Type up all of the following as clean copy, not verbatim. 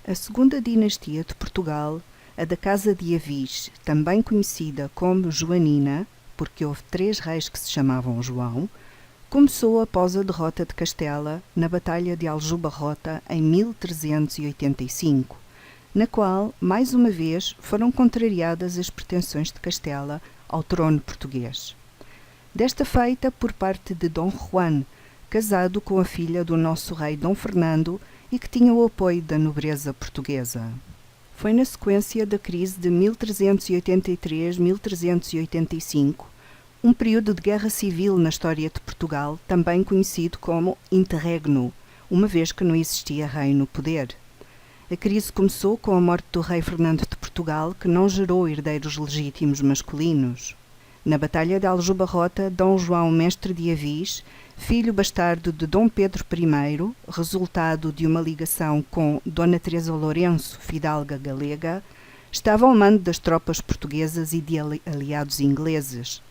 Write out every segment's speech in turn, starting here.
A segunda dinastia de Portugal, a da Casa de Avis, também conhecida como Joanina, porque houve 3 reis que se chamavam João, começou após a derrota de Castela na Batalha de Aljubarrota em 1385, na qual, mais uma vez, foram contrariadas as pretensões de Castela ao trono português. Desta feita por parte de Dom Juan, casado com a filha do nosso rei Dom Fernando e que tinha o apoio da nobreza portuguesa. Foi na sequência da crise de 1383-1385, um período de guerra civil na história de Portugal, também conhecido como interregno, uma vez que não existia rei no poder. A crise começou com a morte do rei Fernando de Portugal, que não gerou herdeiros legítimos masculinos. Na Batalha de Aljubarrota, Dom João Mestre de Avis, filho bastardo de Dom Pedro I, resultado de uma ligação com Dona Teresa Lourenço, fidalga galega, estava ao mando das tropas portuguesas e de aliados ingleses.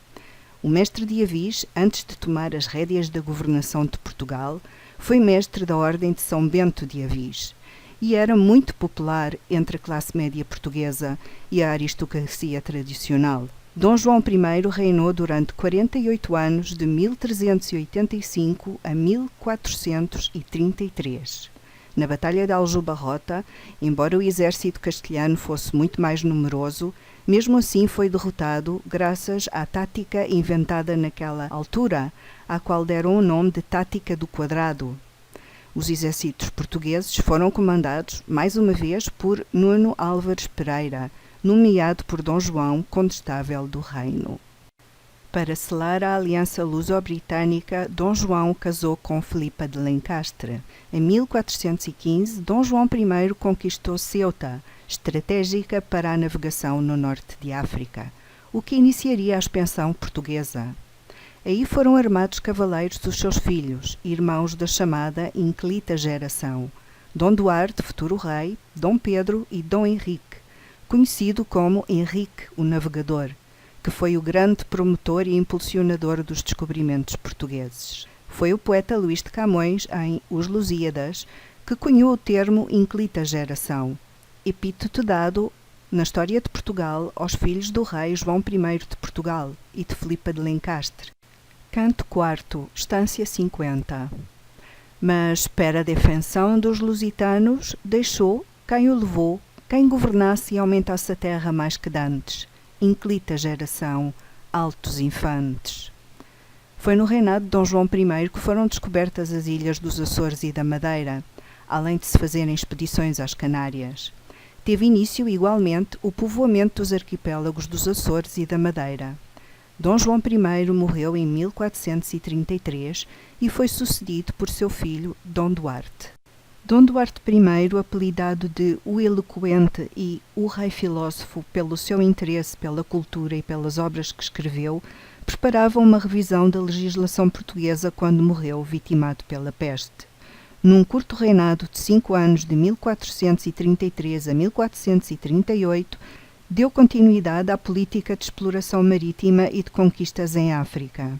O Mestre de Avis, antes de tomar as rédeas da governação de Portugal, foi mestre da Ordem de São Bento de Avis e era muito popular entre a classe média portuguesa e a aristocracia tradicional. Dom João I reinou durante 48 anos, de 1385 a 1433. Na Batalha de Aljubarrota, embora o exército castelhano fosse muito mais numeroso, mesmo assim foi derrotado graças à tática inventada naquela altura, à qual deram o nome de Tática do Quadrado. Os exércitos portugueses foram comandados, mais uma vez, por Nuno Álvares Pereira, nomeado por Dom João condestável do reino. Para selar a aliança luso-britânica, Dom João casou com Filipa de Lencastre. Em 1415, Dom João I conquistou Ceuta, estratégica para a navegação no norte de África, o que iniciaria a expansão portuguesa. Aí foram armados cavaleiros dos seus filhos, irmãos da chamada Inclita Geração, Dom Duarte, futuro rei, Dom Pedro e Dom Henrique, conhecido como Henrique o Navegador, que foi o grande promotor e impulsionador dos descobrimentos portugueses. Foi o poeta Luís de Camões, em Os Lusíadas, que cunhou o termo Inclita Geração, epíteto dado na história de Portugal aos filhos do rei João I de Portugal e de Filipa de Lencastre. Canto IV, Estância 50. Mas, para a defensão dos lusitanos, deixou quem o levou, quem governasse e aumentasse a terra mais que dantes, inclita geração, altos infantes. Foi no reinado de Dom João I que foram descobertas as ilhas dos Açores e da Madeira, além de se fazerem expedições às Canárias. Teve início, igualmente, o povoamento dos arquipélagos dos Açores e da Madeira. Dom João I morreu em 1433 e foi sucedido por seu filho, Dom Duarte. Dom Duarte I, apelidado de o Eloquente e o Rei Filósofo pelo seu interesse pela cultura e pelas obras que escreveu, preparava uma revisão da legislação portuguesa quando morreu, vitimado pela peste. Num curto reinado de 5 anos, de 1433 a 1438, deu continuidade à política de exploração marítima e de conquistas em África.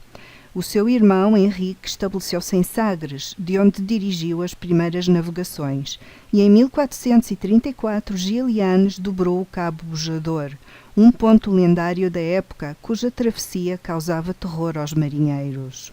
O seu irmão Henrique estabeleceu-se em Sagres, de onde dirigiu as primeiras navegações, e em 1434 Gilianes dobrou o Cabo Bojador, um ponto lendário da época cuja travessia causava terror aos marinheiros.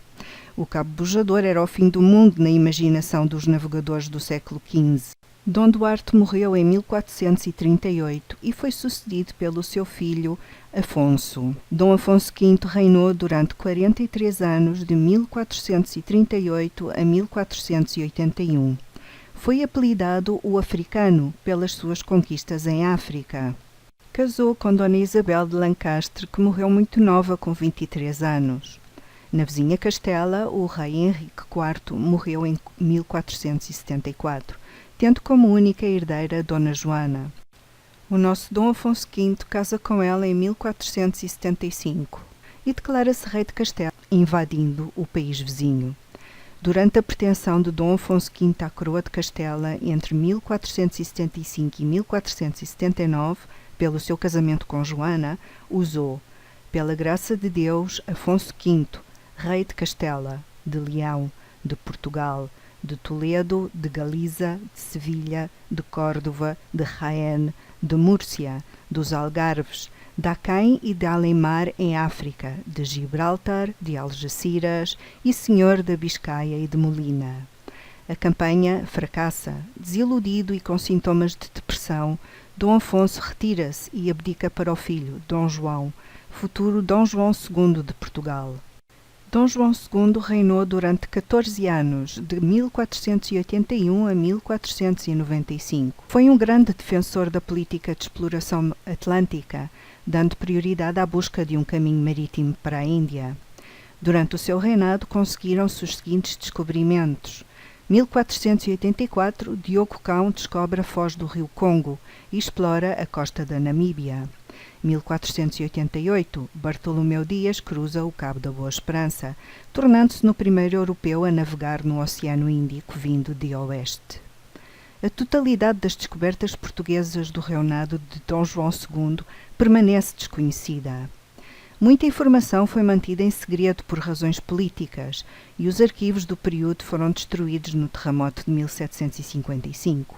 O Cabo Bojador era o fim do mundo na imaginação dos navegadores do século XV. Dom Duarte morreu em 1438 e foi sucedido pelo seu filho Afonso. Dom Afonso V reinou durante 43 anos, de 1438 a 1481. Foi apelidado o Africano pelas suas conquistas em África. Casou com Dona Isabel de Lancastre, que morreu muito nova, com 23 anos. Na vizinha Castela, o rei Henrique IV morreu em 1474. Tendo como única herdeira Dona Joana. O nosso Dom Afonso V casa com ela em 1475 e declara-se rei de Castela, invadindo o país vizinho. Durante a pretensão de Dom Afonso V à coroa de Castela, entre 1475 e 1479, pelo seu casamento com Joana, usou, pela graça de Deus, Afonso V, rei de Castela, de Leão, de Portugal, de Toledo, de Galiza, de Sevilha, de Córdoba, de Jaén, de Múrcia, dos Algarves, de Aquém e de Além-Mar em África, de Gibraltar, de Algeciras e senhor da Biscaia e de Molina. A campanha fracassa. Desiludido e com sintomas de depressão, Dom Afonso retira-se e abdica para o filho, Dom João, futuro Dom João II de Portugal. Dom João II reinou durante 14 anos, de 1481 a 1495. Foi um grande defensor da política de exploração atlântica, dando prioridade à busca de um caminho marítimo para a Índia. Durante o seu reinado conseguiram-se os seguintes descobrimentos. 1484, Diogo Cão descobre a foz do rio Congo e explora a costa da Namíbia. 1488, Bartolomeu Dias cruza o Cabo da Boa Esperança, tornando-se no primeiro europeu a navegar no Oceano Índico vindo de oeste. A totalidade das descobertas portuguesas do reinado de Dom João II permanece desconhecida. Muita informação foi mantida em segredo por razões políticas e os arquivos do período foram destruídos no terremoto de 1755.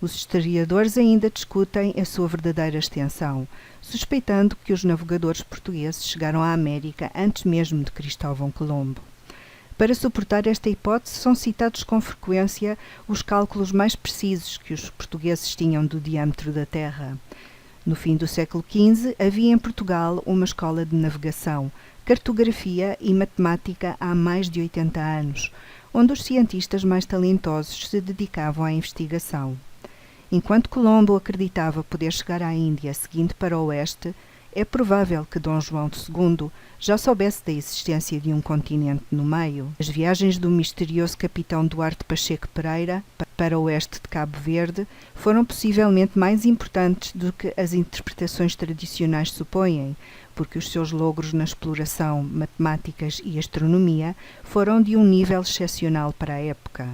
Os historiadores ainda discutem a sua verdadeira extensão, suspeitando que os navegadores portugueses chegaram à América antes mesmo de Cristóvão Colombo. Para suportar esta hipótese, são citados com frequência os cálculos mais precisos que os portugueses tinham do diâmetro da Terra. No fim do século XV, havia em Portugal uma escola de navegação, cartografia e matemática há mais de 80 anos, onde os cientistas mais talentosos se dedicavam à investigação. Enquanto Colombo acreditava poder chegar à Índia seguindo para o oeste, é provável que Dom João II já soubesse da existência de um continente no meio. As viagens do misterioso capitão Duarte Pacheco Pereira para o oeste de Cabo Verde foram possivelmente mais importantes do que as interpretações tradicionais supõem, porque os seus logros na exploração, matemáticas e astronomia foram de um nível excepcional para a época.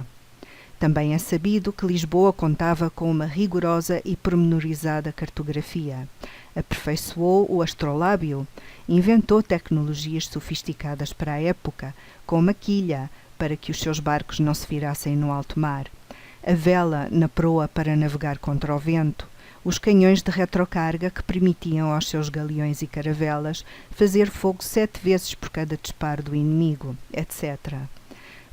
Também é sabido que Lisboa contava com uma rigorosa e pormenorizada cartografia. Aperfeiçoou o astrolábio, inventou tecnologias sofisticadas para a época, como a quilha, para que os seus barcos não se virassem no alto mar, a vela na proa para navegar contra o vento, os canhões de retrocarga que permitiam aos seus galeões e caravelas fazer fogo 7 vezes por cada disparo do inimigo, etc.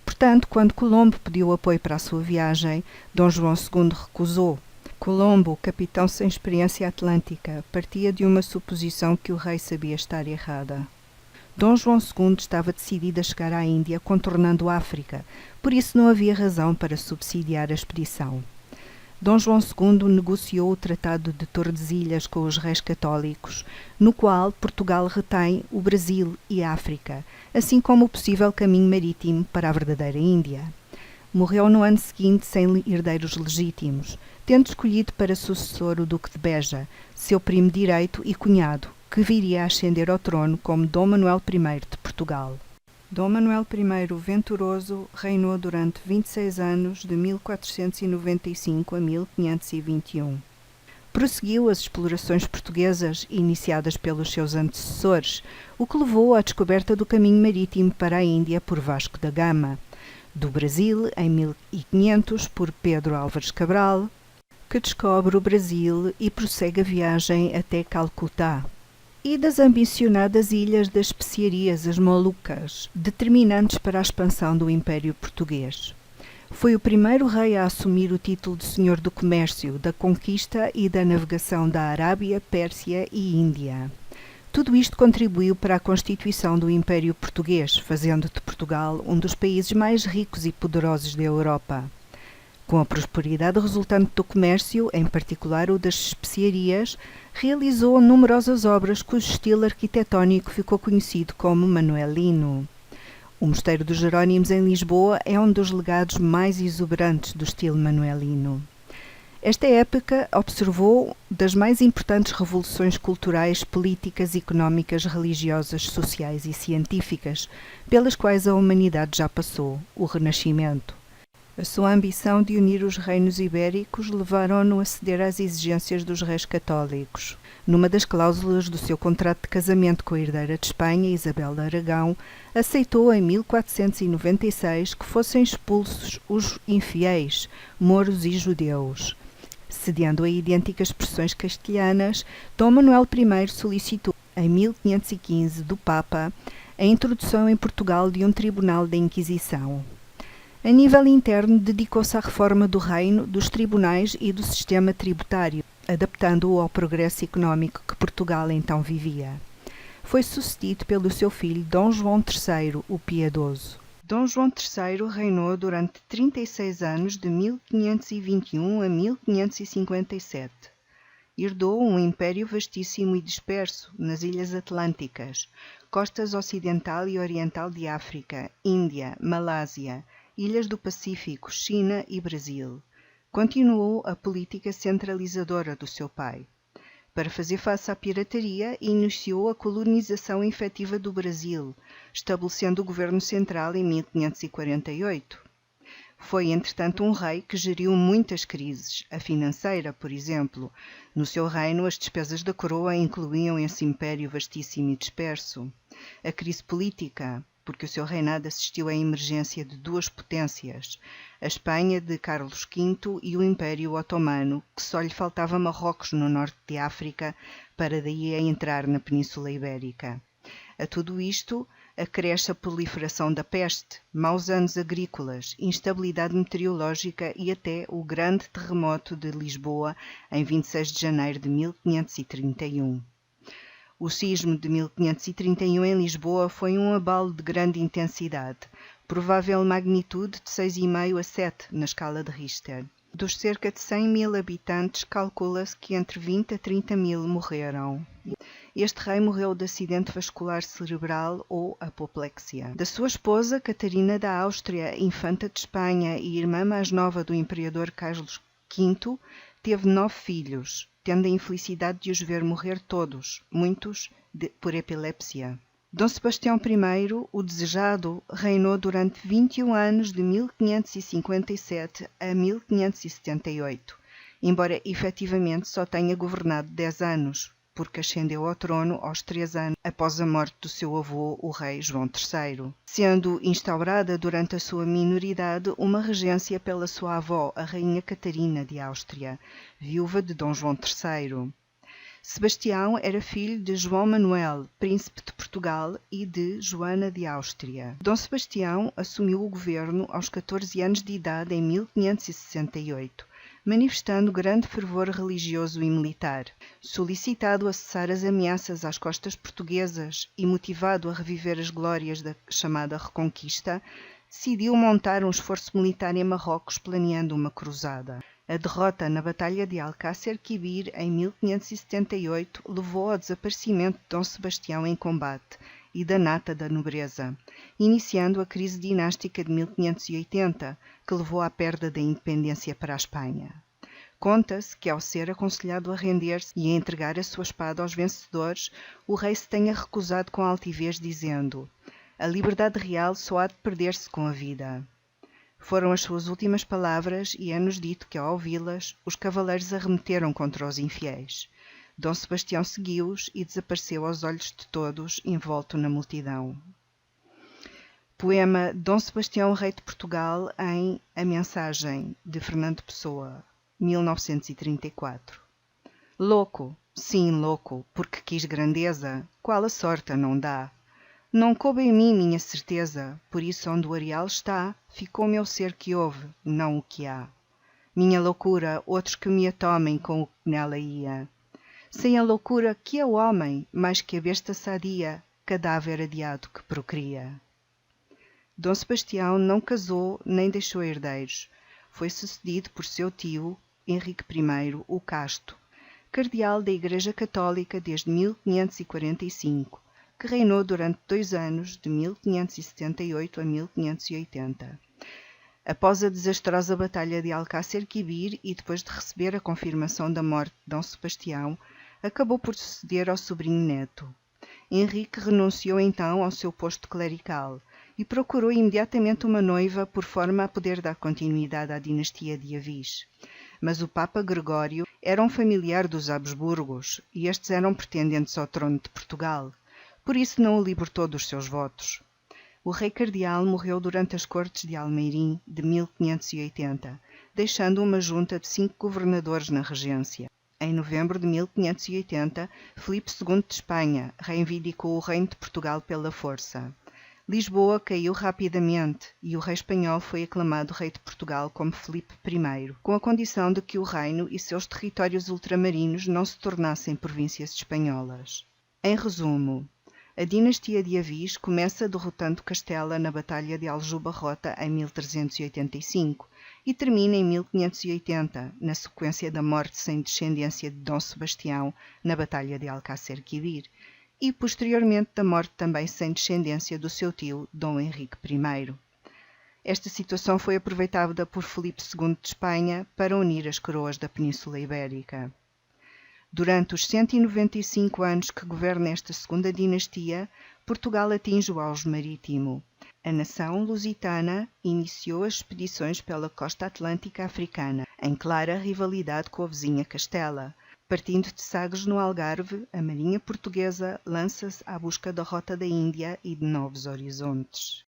Portanto, quando Colombo pediu apoio para a sua viagem, Dom João II recusou. Colombo, capitão sem experiência atlântica, partia de uma suposição que o rei sabia estar errada. Dom João II estava decidido a chegar à Índia contornando a África, por isso não havia razão para subsidiar a expedição. Dom João II negociou o Tratado de Tordesilhas com os reis católicos, no qual Portugal retém o Brasil e a África, assim como o possível caminho marítimo para a verdadeira Índia. Morreu no ano seguinte sem herdeiros legítimos, tendo escolhido para sucessor o Duque de Beja, seu primo direito e cunhado, que viria a ascender ao trono como Dom Manuel I de Portugal. Dom Manuel I Venturoso reinou durante 26 anos, de 1495 a 1521. Prosseguiu as explorações portuguesas iniciadas pelos seus antecessores, o que levou à descoberta do caminho marítimo para a Índia por Vasco da Gama, do Brasil, em 1500, por Pedro Álvares Cabral, que descobre o Brasil e prossegue a viagem até Calcutá, e das ambicionadas ilhas das especiarias, as Molucas, determinantes para a expansão do Império Português. Foi o primeiro rei a assumir o título de Senhor do Comércio, da Conquista e da Navegação da Arábia, Pérsia e Índia. Tudo isto contribuiu para a constituição do Império Português, fazendo de Portugal um dos países mais ricos e poderosos da Europa. Com a prosperidade resultante do comércio, em particular o das especiarias, realizou numerosas obras cujo estilo arquitetónico ficou conhecido como manuelino. O Mosteiro dos Jerónimos em Lisboa é um dos legados mais exuberantes do estilo manuelino. Esta época observou das mais importantes revoluções culturais, políticas, económicas, religiosas, sociais e científicas, pelas quais a humanidade já passou, o Renascimento. A sua ambição de unir os reinos ibéricos levaram-no a ceder às exigências dos reis católicos. Numa das cláusulas do seu contrato de casamento com a herdeira de Espanha, Isabel de Aragão, aceitou em 1496 que fossem expulsos os infiéis, mouros e judeus. Cedendo a idênticas pressões castelhanas, Dom Manuel I solicitou, em 1515, do Papa, a introdução em Portugal de um tribunal da Inquisição. A nível interno, dedicou-se à reforma do reino, dos tribunais e do sistema tributário, adaptando-o ao progresso económico que Portugal então vivia. Foi sucedido pelo seu filho Dom João III, o Piedoso. Dom João III reinou durante 36 anos, de 1521 a 1557. Herdou um império vastíssimo e disperso nas Ilhas Atlânticas, costas ocidental e oriental de África, Índia, Malásia, Ilhas do Pacífico, China e Brasil. Continuou a política centralizadora do seu pai. Para fazer face à pirataria, iniciou a colonização efetiva do Brasil, estabelecendo o governo central em 1548. Foi, entretanto, um rei que geriu muitas crises, a financeira, por exemplo. No seu reino, as despesas da coroa incluíam esse império vastíssimo e disperso. A crise política, porque o seu reinado assistiu à emergência de duas potências, a Espanha de Carlos V e o Império Otomano, que só lhe faltava Marrocos no norte de África para daí a entrar na Península Ibérica. A tudo isto acresce a proliferação da peste, maus anos agrícolas, instabilidade meteorológica e até o grande terremoto de Lisboa em 26 de janeiro de 1531. O sismo de 1531 em Lisboa foi um abalo de grande intensidade, provável magnitude de 6,5 a 7 na escala de Richter. Dos cerca de 100 mil habitantes, calcula-se que entre 20 a 30 mil morreram. Este rei morreu de acidente vascular cerebral ou apoplexia. Da sua esposa, Catarina da Áustria, infanta de Espanha e irmã mais nova do imperador Carlos V, teve 9 filhos, tendo a infelicidade de os ver morrer todos, muitos por epilepsia. Dom Sebastião I, o Desejado, reinou durante 21 anos, de 1557 a 1578, embora efetivamente só tenha governado 10 anos, porque ascendeu ao trono aos 3 anos após a morte do seu avô, o rei João III, sendo instaurada durante a sua minoridade uma regência pela sua avó, a rainha Catarina de Áustria, viúva de Dom João III. Sebastião era filho de João Manuel, príncipe de Portugal, e de Joana de Áustria. Dom Sebastião assumiu o governo aos 14 anos de idade em 1568, manifestando grande fervor religioso e militar. Solicitado a cessar as ameaças às costas portuguesas e motivado a reviver as glórias da chamada Reconquista, decidiu montar um esforço militar em Marrocos, planeando uma cruzada. A derrota na Batalha de Alcácer Quibir, em 1578, levou ao desaparecimento de Dom Sebastião em combate e da nata da nobreza, iniciando a crise dinástica de 1580, que levou à perda da independência para a Espanha. Conta-se que, ao ser aconselhado a render-se e a entregar a sua espada aos vencedores, o rei se tenha recusado com altivez, dizendo: "A liberdade real só há de perder-se com a vida." Foram as suas últimas palavras e é-nos dito que, ao ouvi-las, os cavaleiros arremeteram contra os infiéis. Dom Sebastião seguiu-os e desapareceu aos olhos de todos, envolto na multidão. Poema Dom Sebastião, Rei de Portugal, em A Mensagem, de Fernando Pessoa, 1934. Louco, sim, louco, porque quis grandeza, qual a sorte a não dá. Não coube em mim minha certeza, por isso onde o areal está, ficou meu ser que houve, não o que há. Minha loucura, outros que me a tomem com o que nela ia. Sem a loucura, que é o homem, mais que a besta sadia, cadáver adiado que procria. Dom Sebastião não casou nem deixou herdeiros. Foi sucedido por seu tio, Henrique I, o Casto, cardeal da Igreja Católica desde 1545, que reinou durante 2 anos, de 1578 a 1580. Após a desastrosa Batalha de Alcácer Quibir e depois de receber a confirmação da morte de Dom Sebastião, acabou por suceder ao sobrinho neto. Henrique renunciou então ao seu posto clerical e procurou imediatamente uma noiva por forma a poder dar continuidade à dinastia de Avis. Mas o Papa Gregório era um familiar dos Habsburgos e estes eram pretendentes ao trono de Portugal. Por isso não o libertou dos seus votos. O rei cardeal morreu durante as cortes de Almeirim de 1580, deixando uma junta de 5 governadores na regência. Em novembro de 1580, Filipe II de Espanha reivindicou o reino de Portugal pela força. Lisboa caiu rapidamente e o rei espanhol foi aclamado rei de Portugal como Filipe I, com a condição de que o reino e seus territórios ultramarinos não se tornassem províncias espanholas. Em resumo, a dinastia de Avis começa derrotando Castela na Batalha de Aljubarrota em 1385 e termina em 1580, na sequência da morte sem descendência de Dom Sebastião na Batalha de Alcácer Quibir, e posteriormente da morte também sem descendência do seu tio, Dom Henrique I. Esta situação foi aproveitada por Filipe II de Espanha para unir as coroas da Península Ibérica. Durante os 195 anos que governa esta segunda dinastia, Portugal atinge o auge marítimo. A nação lusitana iniciou as expedições pela costa atlântica africana, em clara rivalidade com a vizinha Castela. Partindo de Sagres no Algarve, a marinha portuguesa lança-se à busca da rota da Índia e de novos horizontes.